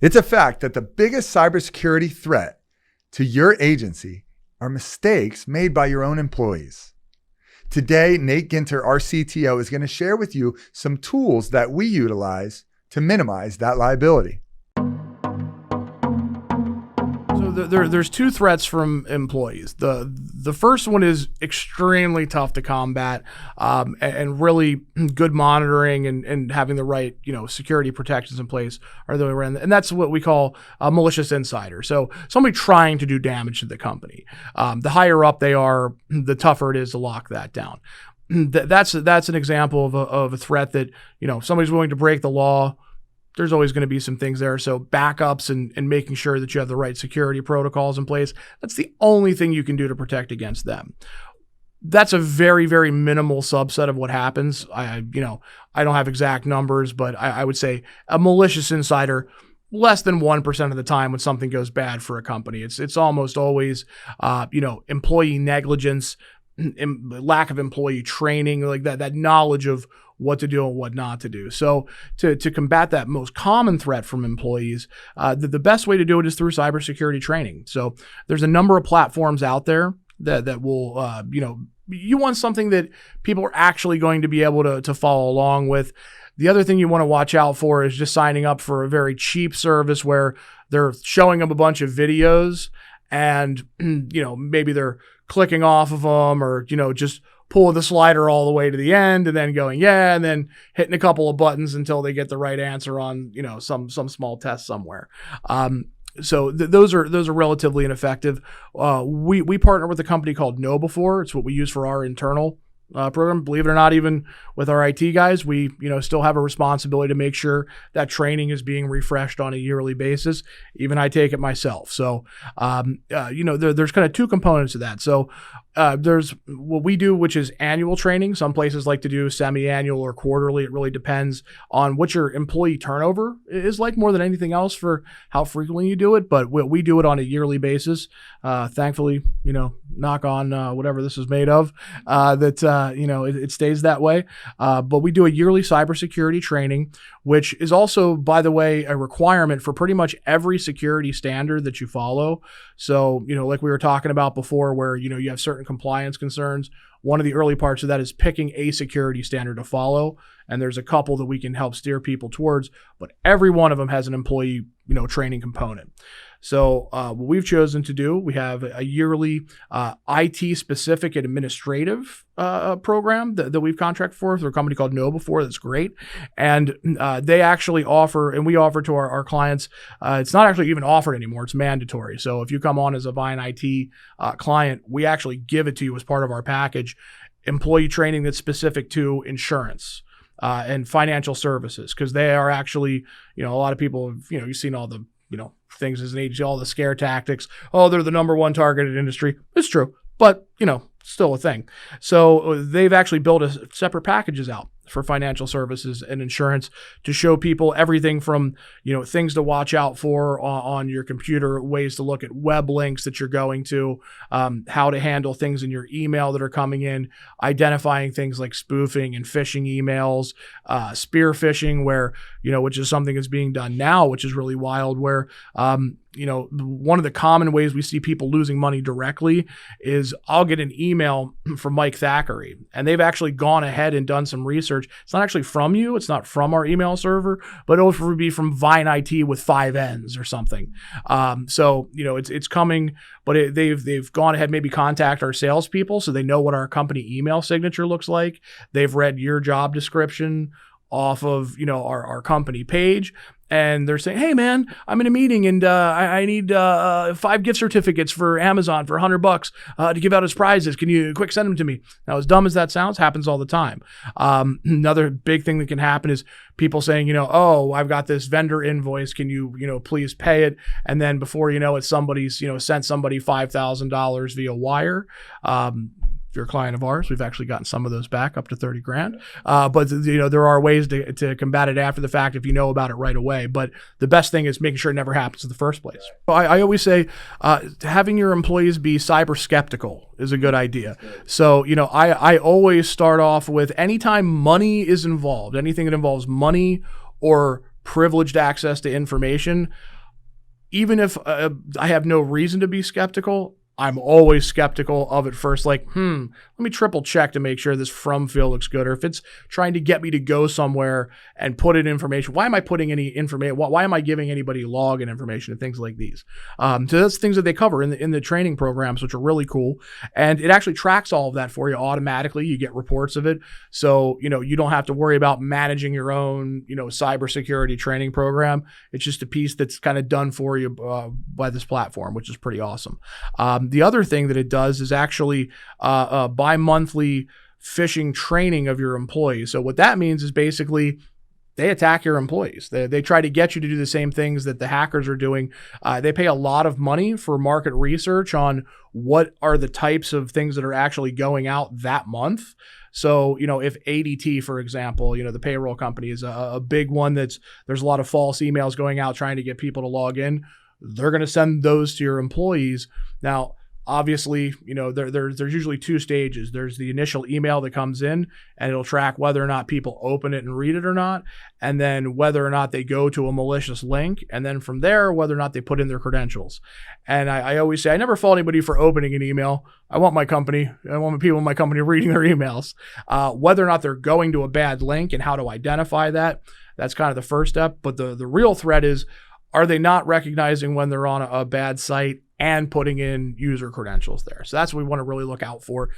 It's a fact that the biggest cybersecurity threat to your agency are mistakes made by your own employees. Today, Nate Ginter, our CTO, is going to share with you some tools that we utilize to minimize that liability. So there's two threats from employees. The first one is extremely tough to combat, and really good monitoring and having the right security protections in place are the way around. And that's what we call a malicious insider. So somebody trying to do damage to the company. The higher up they are, the tougher it is to lock that down. That's an example of a threat that somebody's willing to break the law. There's always going to be some things there. So backups and making sure that you have the right security protocols in place, that's the only thing you can do to protect against them. That's a very, very minimal subset of what happens. I don't have exact numbers, but I would say a malicious insider, less than 1% of the time when something goes bad for a company. It's almost always, employee negligence, lack of employee training, like that knowledge of what to do and what not to do. So to combat that most common threat from employees, the best way to do it is through cybersecurity training. So there's a number of platforms out there that will, you want something that people are actually going to be able to follow along with. The other thing you want to watch out for is just signing up for a very cheap service where they're showing them a bunch of videos and, maybe they're clicking off of them or, just pulling the slider all the way to the end and then going, and then hitting a couple of buttons until they get the right answer on, some small test somewhere. So those are relatively ineffective. We partner with a company called KnowBe4. It's what we use for our internal program. Believe it or not, even with our IT guys, we still have a responsibility to make sure that training is being refreshed on a yearly basis. Even I take it myself. So there's kind of two components to that. So there's what we do, which is annual training. Some places like to do semi-annual or quarterly. It really depends on what your employee turnover is like more than anything else for how frequently you do it. But we do it on a yearly basis. Thankfully, knock on whatever this is made of, it stays that way. But we do a yearly cybersecurity training, which is also, by the way, a requirement for pretty much every security standard that you follow. So, like we were talking about before, where, you have certain compliance concerns. One of the early parts of that is picking a security standard to follow. And there's a couple that we can help steer people towards, but every one of them has an employee, training component. So what we've chosen to do, we have a yearly IT specific and administrative program that we've contracted for through a company called KnowBe4. That's great. And they actually offer, and we offer to our clients, it's not actually even offered anymore. It's mandatory. So if you come on as a Vine IT client, we actually give it to you as part of our package, employee training that's specific to insurance. And financial services, because they are actually, a lot of people, you've seen all the, things as an age, all the scare tactics. Oh, they're the number one targeted industry. It's true, but, still a thing. So they've actually built separate packages out for financial services and insurance to show people everything from, things to watch out for on your computer, ways to look at web links that you're going to, how to handle things in your email that are coming in, identifying things like spoofing and phishing emails, spear phishing, where, which is something that's being done now, which is really wild, where, one of the common ways we see people losing money directly is I'll get an email from Mike Thackeray, and they've actually gone ahead and done some research. It's not actually from you. It's not from our email server, but it'll be from Vine IT with 5 N's or something. So, it's coming, but they've gone ahead, maybe contact our salespeople so they know what our company email signature looks like. They've read your job description off of, our company page. And they're saying, hey, man, I'm in a meeting and I need 5 gift certificates for Amazon for $100 to give out as prizes. Can you quick send them to me? Now, as dumb as that sounds, happens all the time. Another big thing that can happen is people saying, oh, I've got this vendor invoice. Can you, please pay it? And then before you know it, somebody's, sent somebody $5,000 via wire. If you're a client of ours, we've actually gotten some of those back up to 30 grand. But there are ways to combat it after the fact if you know about it right away. But the best thing is making sure it never happens in the first place. I always say having your employees be cyber skeptical is a good idea. So, I always start off with anytime money is involved, anything that involves money or privileged access to information, even if I have no reason to be skeptical, I'm always skeptical of it first. Like, let me triple check to make sure this from field looks good. Or if it's trying to get me to go somewhere and put in information, why am I putting any information? Why am I giving anybody login information and things like these? So that's things that they cover in the training programs, which are really cool. And it actually tracks all of that for you automatically. You get reports of it. So, you don't have to worry about managing your own, cybersecurity training program. It's just a piece that's kind of done for you by this platform, which is pretty awesome. The other thing that it does is actually bi-monthly phishing training of your employees. So what that means is basically they attack your employees. They try to get you to do the same things that the hackers are doing. They pay a lot of money for market research on what are the types of things that are actually going out that month. So, if ADT, for example, the payroll company is a big one there's a lot of false emails going out trying to get people to log in. They're going to send those to your employees. Now, obviously, there's usually two stages. There's the initial email that comes in, and it'll track whether or not people open it and read it or not, and then whether or not they go to a malicious link, and then from there, whether or not they put in their credentials. And I always say, I never fault anybody for opening an email. I want people in my company reading their emails. Whether or not they're going to a bad link and how to identify that, that's kind of the first step. But the real threat is, are they not recognizing when they're on a bad site and putting in user credentials there? So that's what we want to really look out for.